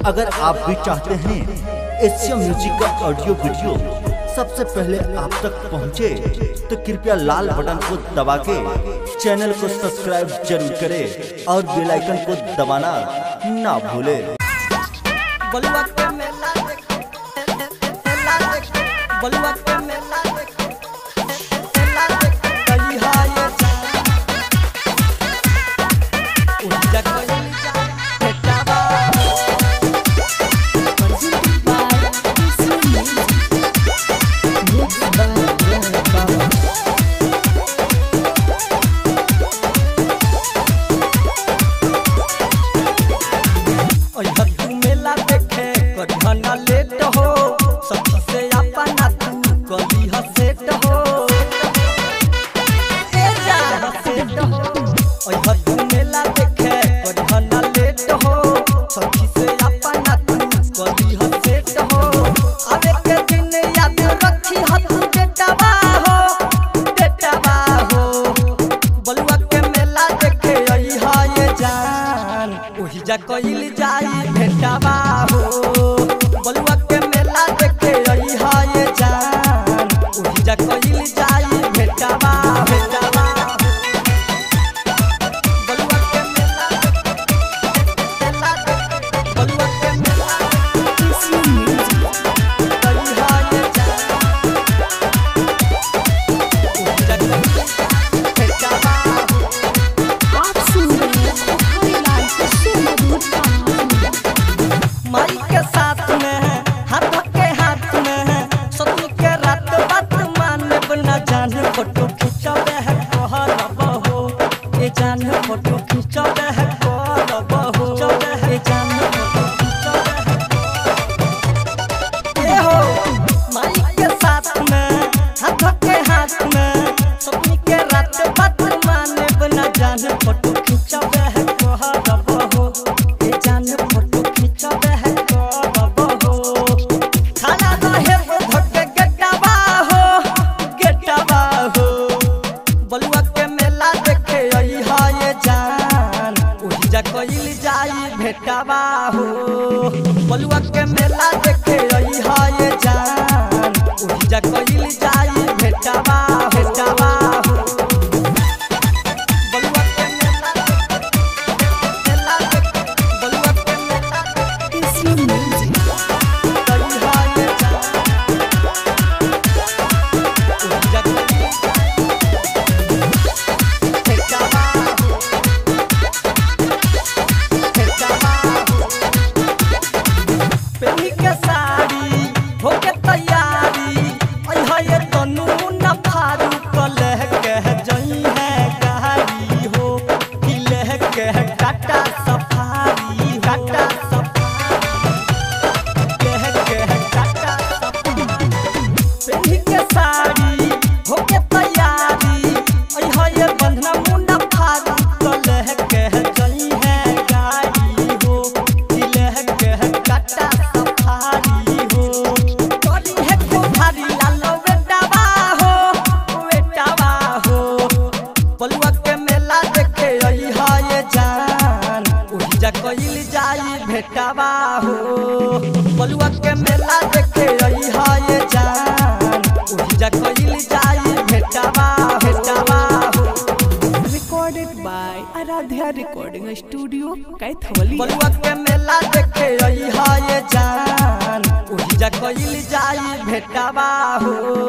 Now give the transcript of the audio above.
अगर आप भी चाहते हैं एशिया म्यूजिक का ऑडियो वीडियो सबसे पहले आप तक पहुंचे, तो कृपया लाल बटन को दबा के चैनल को सब्सक्राइब जरूर करें और बेल आइकन को दबाना ना भूलें। कइल जाई भेटावा हो बलुआ के मेला देखे रही है ये जान, ओही जा कइल जाई भेटावा भेटावा बलुआ के मेला बलुआ के मेला रही है ये जान, ओही जा कइल भेटावा। आप सुन रहे हैं हरिलाल के माई के साथ में हाथ के हाथ में सती के रात बात माने बना जान फोटो खिंचावे है कहरब हो ये जान फोटो खिंचावे है कहरब हो ये जान फोटो खिंचावे है हो माई के साथ में हाथ के हाथ में सती के रात बात माने बना जान फोटो खिंचावे है कहरब हो ये जान फोटो खिंचावे है कइल जाई भेटावा हो बलुआ के मेला देखे रही है ये जान, ओही जा कइल जाई भेटावा भेटावा हो बलुआ के मेला बलुआ के मेला एशिया म्यूजिक रही है ये जान, ओही जा कइल भेटावा पहनी के साड़ी होके तैयारी अइहा ये तनु न फारू कलह कह जई है गाड़ी हो कि लह कह टाटा सफारी टाटा सफारी कह कह टाटा सफारी पहनी के साड़ी होके तैयारी अइहा ये बंधना मुंडा फारू कलह कह जई है गाड़ी हो कि लह कह टाटा कइल जाई भेटावा हो बलुआ के मेला देखे रही है ये जान, ओही जा कइल जाई भेटावा भेटावा हो। Recorded by Aradhya recording studio Kaithwali. Balua के मेला देखे रही है ये जान, ओही जा कइल जाई भेटावा हो।